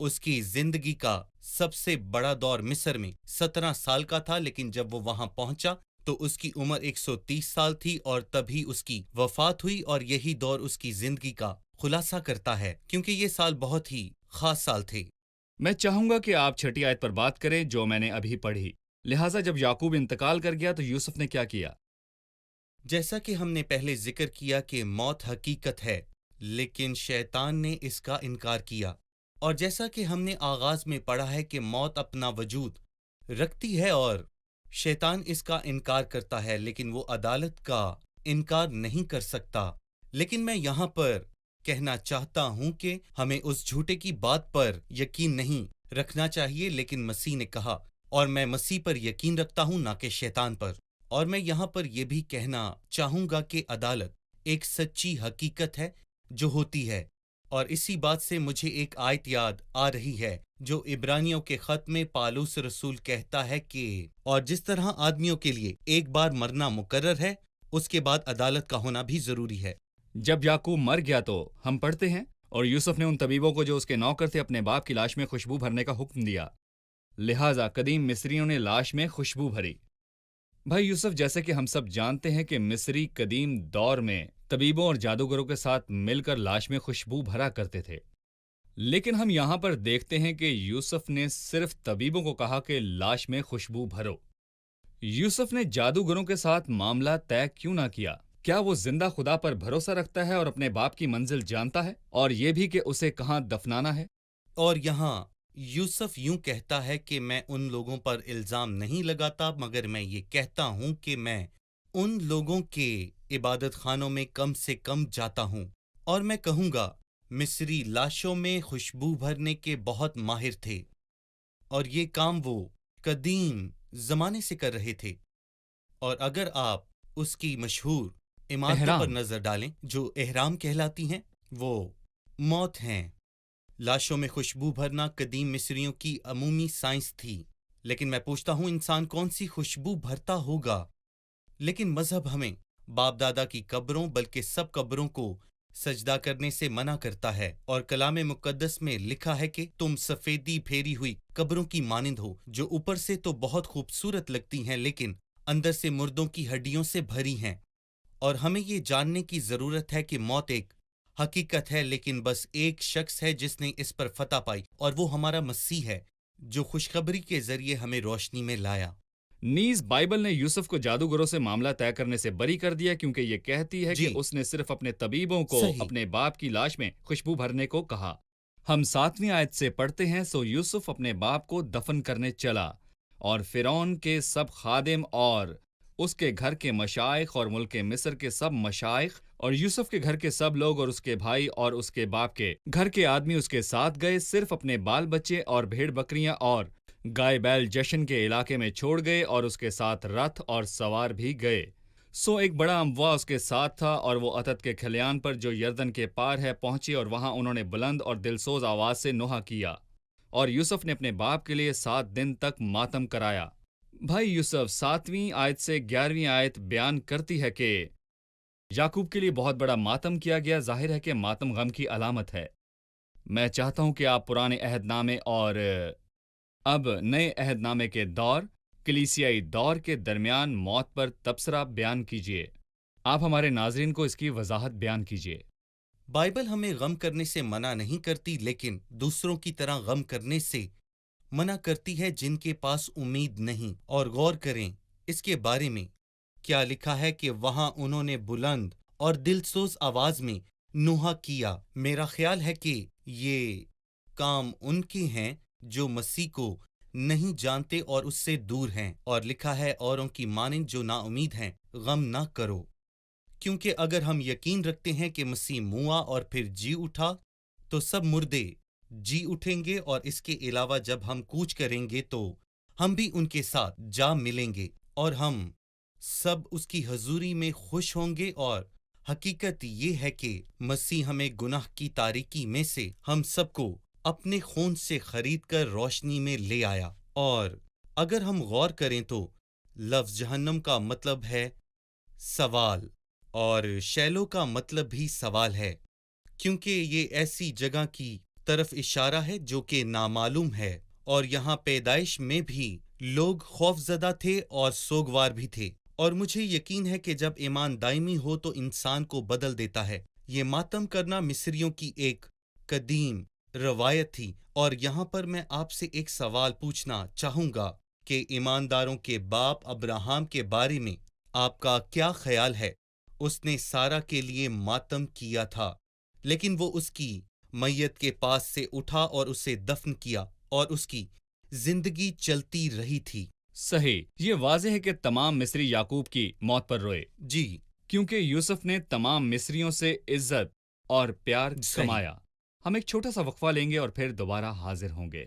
اس کی زندگی کا سب سے بڑا دور مصر میں 17 سال کا تھا، لیکن جب وہ وہاں پہنچا تو اس کی عمر 130 سال تھی اور تبھی اس کی وفات ہوئی، اور یہی دور اس کی زندگی کا خلاصہ کرتا ہے کیونکہ یہ سال بہت ہی خاص سال تھے۔ میں چاہوں گا کہ آپ چھٹی آیت پر بات کریں جو میں نے ابھی پڑھی۔ لہٰذا جب یعقوب انتقال کر گیا تو یوسف نے کیا کیا؟ جیسا کہ ہم نے پہلے ذکر کیا کہ موت حقیقت ہے، لیکن شیطان نے اس کا انکار کیا، اور جیسا کہ ہم نے آغاز میں پڑھا ہے کہ موت اپنا وجود رکھتی ہے اور شیطان اس کا انکار کرتا ہے، لیکن وہ عدالت کا انکار نہیں کر سکتا۔ لیکن میں یہاں پر کہنا چاہتا ہوں کہ ہمیں اس جھوٹے کی بات پر یقین نہیں رکھنا چاہیے، لیکن مسیح نے کہا، اور میں مسیح پر یقین رکھتا ہوں نہ کہ شیطان پر۔ اور میں یہاں پر یہ بھی کہنا چاہوں گا کہ عدالت ایک سچی حقیقت ہے جو ہوتی ہے، اور اسی بات سے مجھے ایک آیت یاد آ رہی ہے جو عبرانیوں کے خط میں پالوس رسول کہتا ہے کہ اور جس طرح آدمیوں کے لیے ایک بار مرنا مقرر ہے، اس کے بعد عدالت کا ہونا بھی ضروری ہے۔ جب یعقوب مر گیا تو ہم پڑھتے ہیں، اور یوسف نے ان طبیبوں کو جو اس کے نوکر تھے اپنے باپ کی لاش میں خوشبو بھرنے کا حکم دیا، لہٰذا قدیم مصریوں نے لاش میں خوشبو بھری۔ بھائی یوسف، جیسے کہ ہم سب جانتے ہیں کہ مصری قدیم دور میں طبیبوں اور جادوگروں کے ساتھ مل کر لاش میں خوشبو بھرا کرتے تھے، لیکن ہم یہاں پر دیکھتے ہیں کہ یوسف نے صرف طبیبوں کو کہا کہ لاش میں خوشبو بھرو۔ یوسف نے جادوگروں کے ساتھ معاملہ طے کیوں نہ کیا؟ کیا وہ زندہ خدا پر بھروسہ رکھتا ہے اور اپنے باپ کی منزل جانتا ہے، اور یہ بھی کہ اسے کہاں دفنانا ہے؟ اور یہاں یوسف یوں کہتا ہے کہ میں ان لوگوں پر الزام نہیں لگاتا، مگر میں یہ کہتا ہوں کہ میں ان لوگوں کے عبادت خانوں میں کم سے کم جاتا ہوں، اور میں کہوں گا مصری لاشوں میں خوشبو بھرنے کے بہت ماہر تھے، اور یہ کام وہ قدیم زمانے سے کر رہے تھے۔ اور اگر آپ اس کی مشہور عمارتوں پر احرام۔ نظر ڈالیں جو احرام کہلاتی ہیں، وہ موت ہیں۔ لاشوں میں خوشبو بھرنا قدیم مصریوں کی عمومی سائنس تھی، لیکن میں پوچھتا ہوں انسان کون سی خوشبو بھرتا ہوگا؟ لیکن مذہب ہمیں باپ دادا کی قبروں بلکہ سب قبروں کو سجدہ کرنے سے منع کرتا ہے، اور کلام مقدس میں لکھا ہے کہ تم سفیدی پھیری ہوئی قبروں کی مانند ہو، جو اوپر سے تو بہت خوبصورت لگتی ہیں لیکن اندر سے مردوں کی ہڈیوں سے بھری ہیں۔ اور ہمیں یہ جاننے کی ضرورت ہے کہ موت ایک حقیقت ہے، لیکن بس ایک شخص ہے جس نے اس پر فتح پائی، اور وہ ہمارا مسیح ہے جو خوشخبری کے ذریعے ہمیں روشنی میں لایا۔ نیز بائبل نے یوسف کو جادوگروں سے معاملہ طے کرنے سے بری کر دیا، کیونکہ یہ کہتی ہے کہ جی اس نے صرف اپنے طبیبوں کو صحیح۔ اپنے باپ کی لاش میں خوشبو بھرنے کو کہا۔ ہم 7ویں آیت سے پڑھتے ہیں، سو یوسف اپنے باپ کو دفن کرنے چلا، اور فرعون کے سب خادم اور اس کے گھر کے مشائخ اور ملک مصر کے سب مشائخ اور یوسف کے گھر کے سب لوگ اور اس کے بھائی اور اس کے باپ کے گھر کے آدمی اس کے ساتھ گئے، صرف اپنے بال بچے اور بھیڑ بکریاں اور گائے بیل جشن کے علاقے میں چھوڑ گئے، اور اس کے ساتھ رتھ اور سوار بھی گئے۔ سو ایک بڑا اموا اس کے ساتھ تھا، اور وہ عتت کے کھلیان پر جو یردن کے پار ہے پہنچے، اور وہاں انہوں نے بلند اور دلسوز آواز سے نوحہ کیا، اور یوسف نے اپنے باپ کے لیے 7 دن تک ماتم کرایا۔ بھائی یوسف، 7ویں آیت سے 11ویں آیت بیان کرتی ہے کہ یعقوب کے لیے بہت بڑا ماتم کیا گیا۔ ظاہر ہے کہ ماتم غم کی علامت ہے۔ میں چاہتا ہوں کہ آپ پرانے عہد نامے اور اب نئے عہد نامے کے دور، کلیسیائی دور کے درمیان موت پر تبصرہ بیان کیجیے۔ آپ ہمارے ناظرین کو اس کی وضاحت بیان کیجیے۔ بائبل ہمیں غم کرنے سے منع نہیں کرتی، لیکن دوسروں کی طرح غم کرنے سے منع کرتی ہے جن کے پاس امید نہیں۔ اور غور کریں اس کے بارے میں کیا لکھا ہے کہ وہاں انہوں نے بلند اور دلسوز آواز میں نوحہ کیا۔ میرا خیال ہے کہ یہ کام ان کے ہیں جو مسیح کو نہیں جانتے اور اس سے دور ہیں، اور لکھا ہے اوروں کی مانند جو نا امید ہیں غم نہ کرو، کیونکہ اگر ہم یقین رکھتے ہیں کہ مسیح موا اور پھر جی اٹھا تو سب مردے جی اٹھیں گے، اور اس کے علاوہ جب ہم کوچ کریں گے تو ہم بھی ان کے ساتھ جا ملیں گے، اور ہم سب اس کی حضوری میں خوش ہوں گے۔ اور حقیقت یہ ہے کہ مسیح ہمیں گناہ کی تاریکی میں سے ہم سب کو اپنے خون سے خرید کر روشنی میں لے آیا۔ اور اگر ہم غور کریں تو لفظ جہنم کا مطلب ہے سوال، اور شیلو کا مطلب بھی سوال ہے، کیونکہ یہ ایسی جگہ کی طرف اشارہ ہے جو کہ نامعلوم ہے، اور یہاں پیدائش میں بھی لوگ خوفزدہ تھے اور سوگوار بھی تھے، اور مجھے یقین ہے کہ جب ایمان دائمی ہو تو انسان کو بدل دیتا ہے۔ یہ ماتم کرنا مصریوں کی ایک قدیم روایت تھی، اور یہاں پر میں آپ سے ایک سوال پوچھنا چاہوں گا کہ ایمانداروں کے باپ ابراہم کے بارے میں آپ کا کیا خیال ہے؟ اس نے سارہ کے لیے ماتم کیا تھا، لیکن وہ اس کی میت کے پاس سے اٹھا اور اسے دفن کیا، اور اس کی زندگی چلتی رہی تھی۔ صحیح، یہ واضح ہے کہ تمام مصری یعقوب کی موت پر روئے، جی کیونکہ یوسف نے تمام مصریوں سے عزت اور پیار صحیح۔ کمایا۔ ہم ایک چھوٹا سا وقفہ لیں گے اور پھر دوبارہ حاضر ہوں گے۔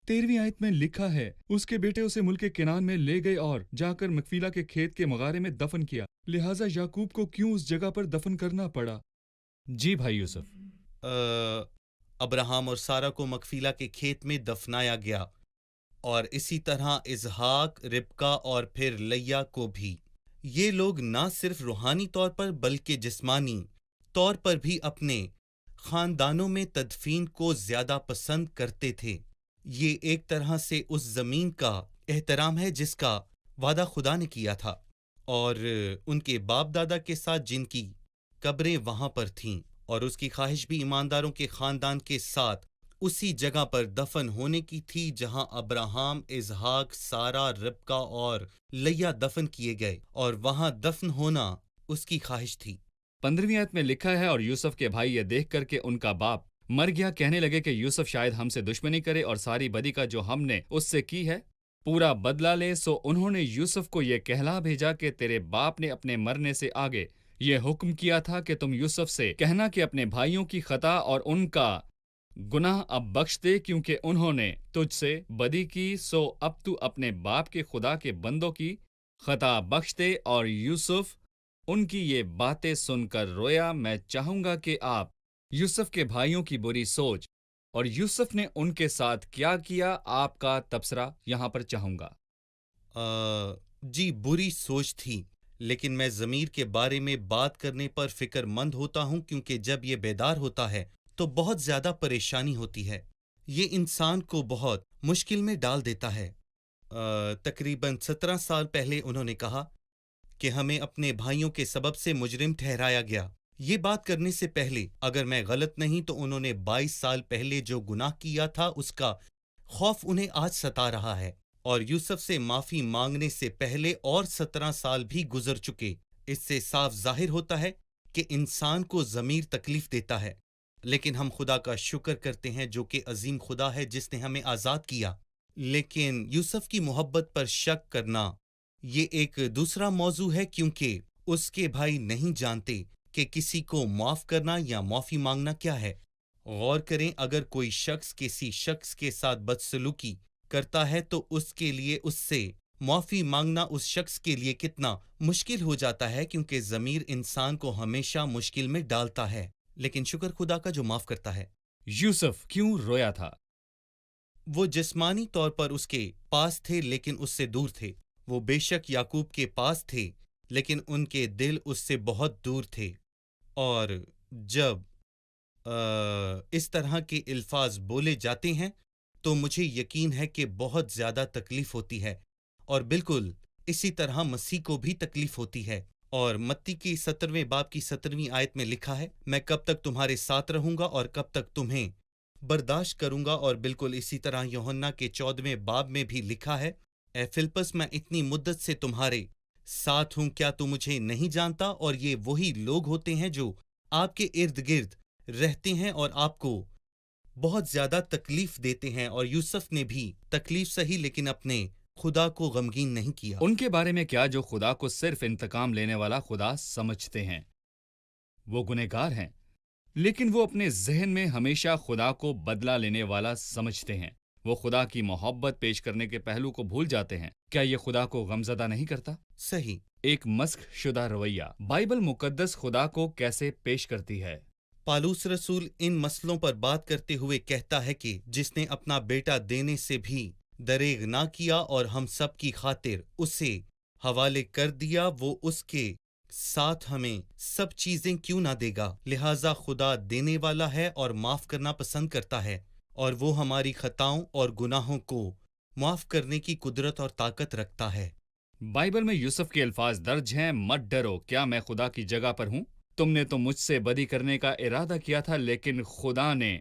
تیرہویں آیت میں لکھا ہے، اس کے بیٹے اسے ملک کنعان میں لے گئے اور جا کر مکفیلا کے کھیت کے مغارے میں دفن کیا، لہٰذا یعقوب کو کیوں اس جگہ پر دفن کرنا پڑا؟ جی بھائی یوسف۔ ابراہم اور سارہ کو مکفیلا کے کھیت میں دفنایا گیا، اور اسی طرح اسحاق، ربکا اور پھر لیا کو بھی۔ یہ لوگ نہ صرف روحانی طور پر بلکہ جسمانی طور پر بھی اپنے خاندانوں میں تدفین کو زیادہ پسند کرتے تھے۔ یہ ایک طرح سے اس زمین کا احترام ہے جس کا وعدہ خدا نے کیا تھا، اور ان کے باپ دادا کے ساتھ جن کی قبریں وہاں پر تھیں، اور اس کی خواہش بھی ایمانداروں کے خاندان کے ساتھ اسی جگہ پر دفن ہونے کی تھی جہاں ابراہم، اسحاق، سارہ، ربکا اور لیا دفن کیے گئے، اور وہاں دفن ہونا اس کی خواہش تھی۔ 15ویں آیت میں لکھا ہے، اور یوسف کے بھائی یہ دیکھ کر کہ ان کا باپ مر گیا کہنے لگے کہ یوسف شاید ہم سے دشمنی کرے اور ساری بدی کا جو ہم نے اس سے کی ہے پورا بدلہ لے، سو انہوں نے یوسف کو یہ کہلا بھیجا کہ تیرے باپ نے اپنے مرنے سے آگے یہ حکم کیا تھا کہ تم یوسف سے کہنا کہ اپنے بھائیوں کی خطا اور ان کا گناہ اب بخش دے، کیونکہ انہوں نے تجھ سے بدی کی، سو اب تو اپنے باپ کے خدا کے بندوں کی خطا بخش دے۔ اور یوسف ان کی یہ باتیں سن کر رویا۔ میں چاہوں گا کہ آپ یوسف کے بھائیوں کی بری سوچ اور یوسف نے ان کے ساتھ کیا کیا آپ کا تبصرہ یہاں پر چاہوں گا۔ جی بری سوچ تھی، لیکن میں ضمیر کے بارے میں بات کرنے پر فکر مند ہوتا ہوں، کیونکہ جب یہ بیدار ہوتا ہے تو بہت زیادہ پریشانی ہوتی ہے۔ یہ انسان کو بہت مشکل میں ڈال دیتا ہے۔ تقریباً 17 سال پہلے انہوں نے کہا کہ ہمیں اپنے بھائیوں کے سبب سے مجرم ٹھہرایا گیا۔ یہ بات کرنے سے پہلے اگر میں غلط نہیں تو انہوں نے 22 سال پہلے جو گناہ کیا تھا اس کا خوف انہیں آج ستا رہا ہے، اور یوسف سے معافی مانگنے سے پہلے اور 17 سال بھی گزر چکے۔ اس سے صاف ظاہر ہوتا ہے کہ انسان کو ضمیر تکلیف دیتا ہے، لیکن ہم خدا کا شکر کرتے ہیں جو کہ عظیم خدا ہے جس نے ہمیں آزاد کیا۔ لیکن یوسف کی محبت پر شک کرنا یہ ایک دوسرا موضوع ہے، کیونکہ اس کے بھائی نہیں جانتے کہ کسی کو معاف کرنا یا معافی مانگنا کیا ہے۔ غور کریں، اگر کوئی شخص کسی شخص کے ساتھ بدسلوکی کرتا ہے تو اس کے لیے اس سے معافی مانگنا اس شخص کے لیے کتنا مشکل ہو جاتا ہے، کیونکہ ضمیر انسان کو ہمیشہ مشکل میں ڈالتا ہے، لیکن شکر خدا کا جو معاف کرتا ہے۔ یوسف کیوں رویا تھا؟ وہ جسمانی طور پر اس کے پاس تھے لیکن اس سے دور تھے۔ وہ بے شک یعقوب کے پاس تھے لیکن ان کے دل اس سے بہت دور تھے، اور جب اس طرح کے الفاظ بولے جاتے ہیں تو مجھے یقین ہے کہ بہت زیادہ تکلیف ہوتی ہے، اور بالکل اسی طرح مسیح کو بھی تکلیف ہوتی ہے۔ اور متی کی 17ویں باب کی 17ویں آیت میں لکھا ہے، میں کب تک تمہارے ساتھ رہوں گا اور کب تک تمہیں برداشت کروں گا، اور بالکل اسی طرح یوحنا کے 14ویں باب میں بھی لکھا ہے، اے فلپس میں اتنی مدت سے تمہارے ساتھ ہوں، کیا تو مجھے نہیں جانتا؟ اور یہ وہی لوگ ہوتے ہیں جو آپ کے ارد گرد رہتے ہیں اور آپ کو بہت زیادہ تکلیف دیتے ہیں، اور یوسف نے بھی تکلیف سہی لیکن اپنے خدا کو غمگین نہیں کیا۔ ان کے بارے میں کیا جو خدا کو صرف انتقام لینے والا خدا سمجھتے ہیں؟ وہ گنہگار ہیں، لیکن وہ اپنے ذہن میں ہمیشہ خدا کو بدلہ لینے والا سمجھتے ہیں۔ وہ خدا کی محبت پیش کرنے کے پہلو کو بھول جاتے ہیں۔ کیا یہ خدا کو غمزدہ نہیں کرتا؟ صحیح۔ ایک مسخ شدہ رویہ بائبل مقدس خدا کو کیسے پیش کرتی ہے؟ پالوس رسول ان مسئلوں پر بات کرتے ہوئے کہتا ہے کہ جس نے اپنا بیٹا دینے سے بھی دریغ نہ کیا اور ہم سب کی خاطر اسے حوالے کر دیا، وہ اس کے ساتھ ہمیں سب چیزیں کیوں نہ دے گا؟ لہٰذا خدا دینے والا ہے اور معاف کرنا پسند کرتا ہے، اور وہ ہماری خطاؤں اور گناہوں کو معاف کرنے کی قدرت اور طاقت رکھتا ہے۔ بائبل میں یوسف کے الفاظ درج ہیں، مت ڈرو، کیا میں خدا کی جگہ پر ہوں؟ تم نے تو مجھ سے بدی کرنے کا ارادہ کیا تھا، لیکن خدا نے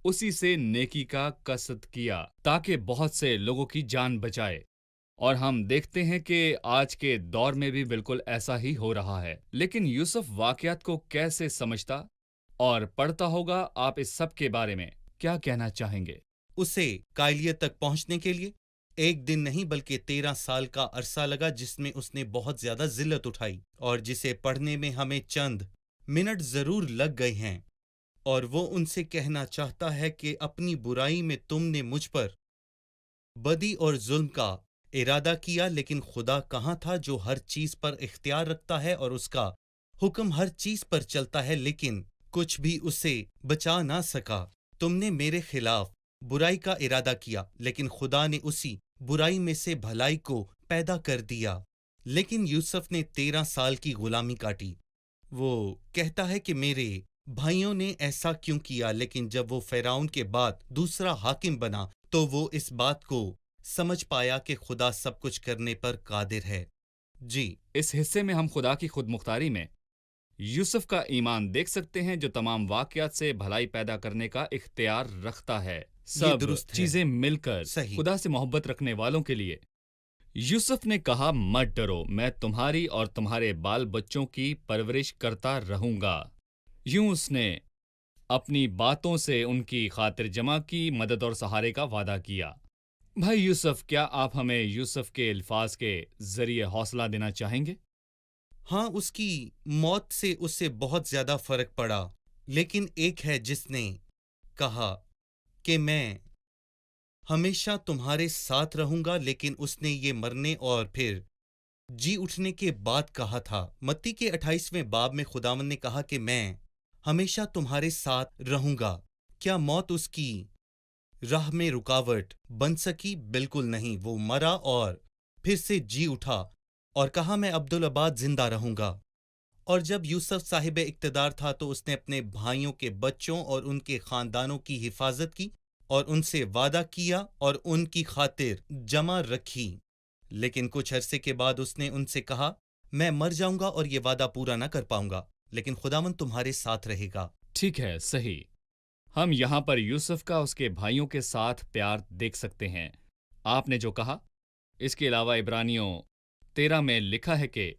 اسی سے نیکی کا قصد کیا تاکہ بہت سے لوگوں کی جان بچائے۔ اور ہم دیکھتے ہیں کہ آج کے دور میں بھی بالکل ایسا ہی ہو رہا ہے۔ لیکن یوسف واقعات کو کیسے سمجھتا اور پڑھتا ہوگا؟ آپ اس سب کے بارے میں کیا کہنا چاہیں گے؟ اسے قائلیت تک پہنچنے کے لیے ایک دن نہیں بلکہ 13 سال کا عرصہ لگا، جس میں اس نے بہت زیادہ ذلت اٹھائی، اور جسے پڑھنے میں ہمیں چند منٹ ضرور لگ گئے ہیں۔ اور وہ ان سے کہنا چاہتا ہے کہ اپنی برائی میں تم نے مجھ پر بدی اور ظلم کا ارادہ کیا، لیکن خدا کہاں تھا جو ہر چیز پر اختیار رکھتا ہے اور اس کا حکم ہر چیز پر چلتا ہے، لیکن کچھ بھی اسے بچا نہ سکا۔ تم نے میرے خلاف برائی کا ارادہ کیا، لیکن خدا نے اسی برائی میں سے بھلائی کو پیدا کر دیا۔ لیکن یوسف نے 13 سال کی غلامی کاٹی۔ وہ کہتا ہے کہ میرے بھائیوں نے ایسا کیوں کیا، لیکن جب وہ فرعون کے بعد دوسرا حاکم بنا تو وہ اس بات کو سمجھ پایا کہ خدا سب کچھ کرنے پر قادر ہے۔ جی، اس حصے میں ہم خدا کی خود مختاری میں یوسف کا ایمان دیکھ سکتے ہیں، جو تمام واقعات سے بھلائی پیدا کرنے کا اختیار رکھتا ہے۔ سب درست ہے۔ چیزیں مل کر صحیح۔ خدا سے محبت رکھنے والوں کے لیے۔ یوسف نے کہا، مت ڈرو، میں تمہاری اور تمہارے بال بچوں کی پرورش کرتا رہوں گا۔ یوں اس نے اپنی باتوں سے ان کی خاطر جمع کی، مدد اور سہارے کا وعدہ کیا۔ بھائی یوسف، کیا آپ ہمیں یوسف کے الفاظ کے ذریعے حوصلہ دینا چاہیں گے؟ ہاں، اس کی موت سے اس سے بہت زیادہ فرق پڑا، لیکن ایک ہے جس نے کہا کہ میں ہمیشہ تمہارے ساتھ رہوں گا، لیکن اس نے یہ مرنے اور پھر جی اٹھنے کے بعد کہا تھا۔ متی کے 28ویں باب میں خداوند نے کہا کہ میں ہمیشہ تمہارے ساتھ رہوں گا۔ کیا موت اس کی راہ میں رکاوٹ بن سکی؟ بالکل نہیں۔ وہ مرا اور پھر سے جی اٹھا اور کہا میں عبدالآباد زندہ رہوں گا۔ اور جب یوسف صاحب اقتدار تھا تو اس نے اپنے بھائیوں کے بچوں اور ان کے خاندانوں کی حفاظت کی اور ان سے وعدہ کیا اور ان کی خاطر جمع رکھی، لیکن کچھ عرصے کے بعد اس نے ان سے کہا میں مر جاؤں گا اور یہ وعدہ پورا نہ کر پاؤں گا، لیکن خداوند تمہارے ساتھ رہے گا۔ ٹھیک ہے، صحیح۔ ہم یہاں پر یوسف کا اس کے بھائیوں کے ساتھ پیار دیکھ سکتے ہیں۔ آپ نے جو کہا، اس کے علاوہ عبرانیوں 13 میں لکھا ہے کہ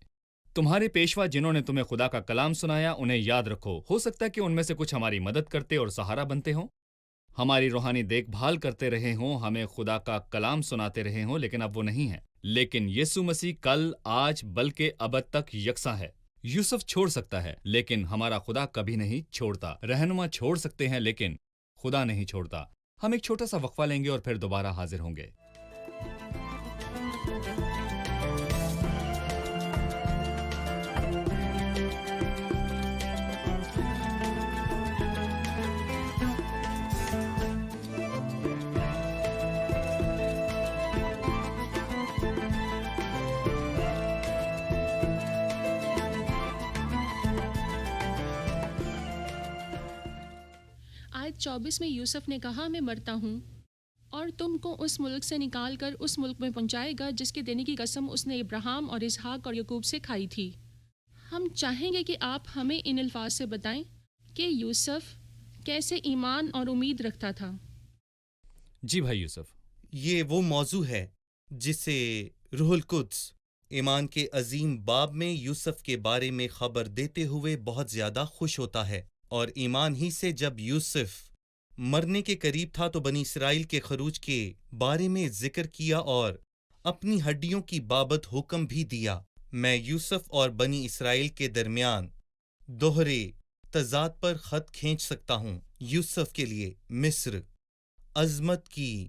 تمہارے پیشوا جنہوں نے تمہیں خدا کا کلام سنایا انہیں یاد رکھو۔ ہو سکتا ہے کہ ان میں سے کچھ ہماری مدد کرتے اور سہارا بنتے ہوں، ہماری روحانی دیکھ بھال کرتے رہے ہوں، ہمیں خدا کا کلام سناتے رہے ہوں، لیکن اب وہ نہیں ہیں۔ لیکن یسوع مسیح کل، آج، بلکہ ابد تک یکساں ہے۔ یوسف چھوڑ سکتا ہے، لیکن ہمارا خدا کبھی نہیں چھوڑتا۔ رہنما چھوڑ سکتے ہیں، لیکن خدا نہیں چھوڑتا۔ ہم ایک چھوٹا سا وقفہ لیں گے اور پھر دوبارہ حاضر ہوں گے۔ آیت 24 میں یوسف نے کہا میں مرتا ہوں اور تم کو اس ملک سے نکال کر اس ملک میں پہنچائے گا جس کے دینے کی قسم اس نے ابراہیم اور اسحاق اور یعقوب سے کھائی تھی۔ ہم چاہیں گے کہ آپ ہمیں ان الفاظ سے بتائیں کہ یوسف کیسے ایمان اور امید رکھتا تھا۔ جی بھائی یوسف۔ یہ وہ موضوع ہے جسے روح القدس ایمان کے عظیم باب میں یوسف کے بارے میں خبر دیتے ہوئے بہت زیادہ خوش ہوتا ہے، اور ایمان ہی سے جب یوسف مرنے کے قریب تھا تو بنی اسرائیل کے خروج کے بارے میں ذکر کیا اور اپنی ہڈیوں کی بابت حکم بھی دیا۔ میں یوسف اور بنی اسرائیل کے درمیان دوہرے تضاد پر خط کھینچ سکتا ہوں۔ یوسف کے لیے مصر عظمت کی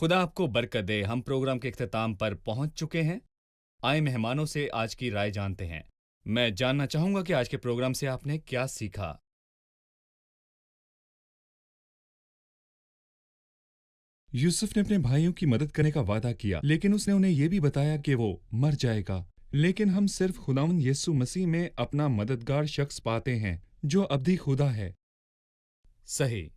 خدا آپ کو برکت دے. ہم پروگرام کے اختتام پر پہنچ چکے ہیں. آئے مہمانوں سے آج کی رائے جانتے ہیں. میں جاننا چاہوں گا کہ آج کے پروگرام سے آپ نے کیا سیکھا. یوسف نے اپنے بھائیوں کی مدد کرنے کا وعدہ کیا، لیکن اس نے انہیں یہ بھی بتایا کہ وہ مر جائے گا. لیکن ہم صرف خداوند یسوع مسیح میں اپنا مددگار شخص پاتے ہیں جو ابدی خدا ہے. صحیح.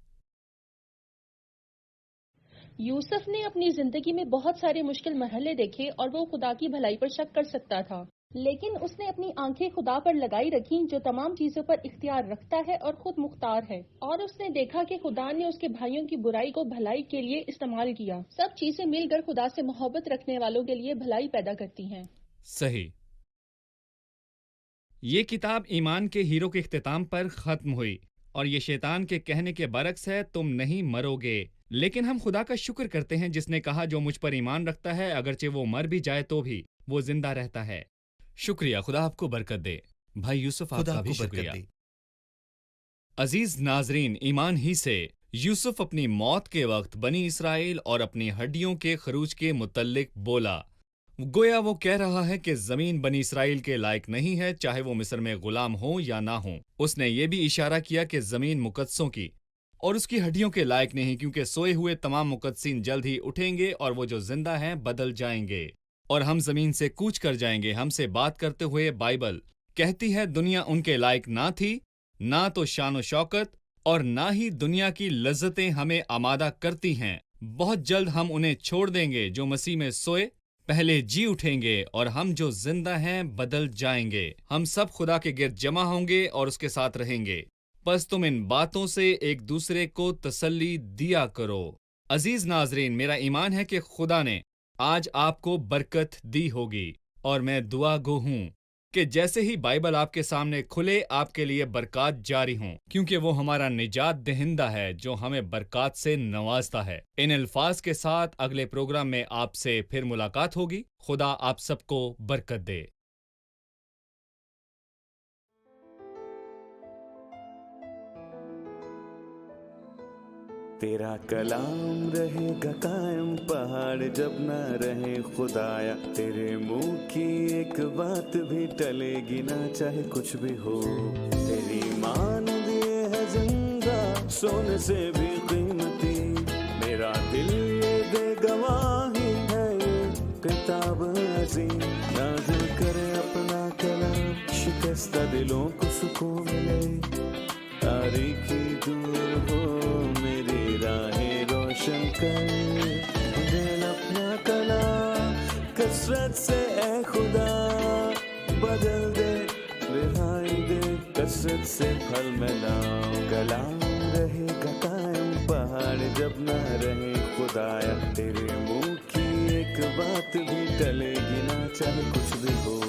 یوسف نے اپنی زندگی میں بہت سارے مشکل مرحلے دیکھے اور وہ خدا کی بھلائی پر شک کر سکتا تھا، لیکن اس نے اپنی آنکھیں خدا پر لگائی رکھیں جو تمام چیزوں پر اختیار رکھتا ہے اور خود مختار ہے، اور اس نے دیکھا کہ خدا نے اس کے بھائیوں کی برائی کو بھلائی کے لیے استعمال کیا. سب چیزیں مل کر خدا سے محبت رکھنے والوں کے لیے بھلائی پیدا کرتی ہیں. صحیح. یہ کتاب ایمان کے ہیرو کے اختتام پر ختم ہوئی اور یہ شیطان کے کہنے کے برعکس ہے، تم نہیں مرو گے. لیکن ہم خدا کا شکر کرتے ہیں جس نے کہا جو مجھ پر ایمان رکھتا ہے اگرچہ وہ مر بھی جائے تو بھی وہ زندہ رہتا ہے. شکریہ. خدا آپ کو برکت دے. بھائی یوسف آپ کا بھی شکریہ. عزیز ناظرین، ایمان ہی سے یوسف اپنی موت کے وقت بنی اسرائیل اور اپنی ہڈیوں کے خروج کے متعلق بولا. گویا وہ کہہ رہا ہے کہ زمین بنی اسرائیل کے لائق نہیں ہے، چاہے وہ مصر میں غلام ہوں یا نہ ہوں. اس نے یہ بھی اشارہ کیا کہ زمین مقدسوں کی اور اس کی ہڈیوں کے لائق نہیں، کیونکہ سوئے ہوئے تمام مقدسین جلد ہی اٹھیں گے اور وہ جو زندہ ہیں بدل جائیں گے اور ہم زمین سے کوچ کر جائیں گے. ہم سے بات کرتے ہوئے بائبل کہتی ہے دنیا ان کے لائق نہ تھی، نہ تو شان و شوکت اور نہ ہی دنیا کی لذتیں ہمیں آمادہ کرتی ہیں. بہت جلد ہم انہیں چھوڑ دیں گے. جو مسیح میں سوئے پہلے جی اٹھیں گے اور ہم جو زندہ ہیں بدل جائیں گے. ہم سب خدا کے گرد جمع ہوں گے اور اس کے ساتھ رہیں گے. بس تم ان باتوں سے ایک دوسرے کو تسلی دیا کرو. عزیز ناظرین، میرا ایمان ہے کہ خدا نے آج آپ کو برکت دی ہوگی، اور میں دعا گو ہوں کہ جیسے ہی بائبل آپ کے سامنے کھلے آپ کے لیے برکات جاری ہوں، کیونکہ وہ ہمارا نجات دہندہ ہے جو ہمیں برکات سے نوازتا ہے. ان الفاظ کے ساتھ اگلے پروگرام میں آپ سے پھر ملاقات ہوگی. خدا آپ سب کو برکت دے. تیرا کلام رہے گا قائم پہاڑ جب نہ رہے خدایا. تیرے منہ کی ایک بات بھی ٹلے گی نہ چاہے کچھ بھی ہو. تیری مان دیے ہے زندہ سونے سے بھی قیمتی. میرا دل یہ دے گواہی ہے یہ کتاب عظیم. نازل کرے اپنا کلام شکستہ دلوں کو سکون ملے. تاریکی دور ہو میری راہیں روشن کر. دل اپنا کلام کثرت سے اے خدا بدل دے. رہائی دے کثرت سے پھل ملاؤ. کلام رہے گا قائم پہاڑ جب نہ رہے خدایا. تیرے منہ کی ایک بات بھی ٹلے گی نہ چاہے کچھ بھی ہو.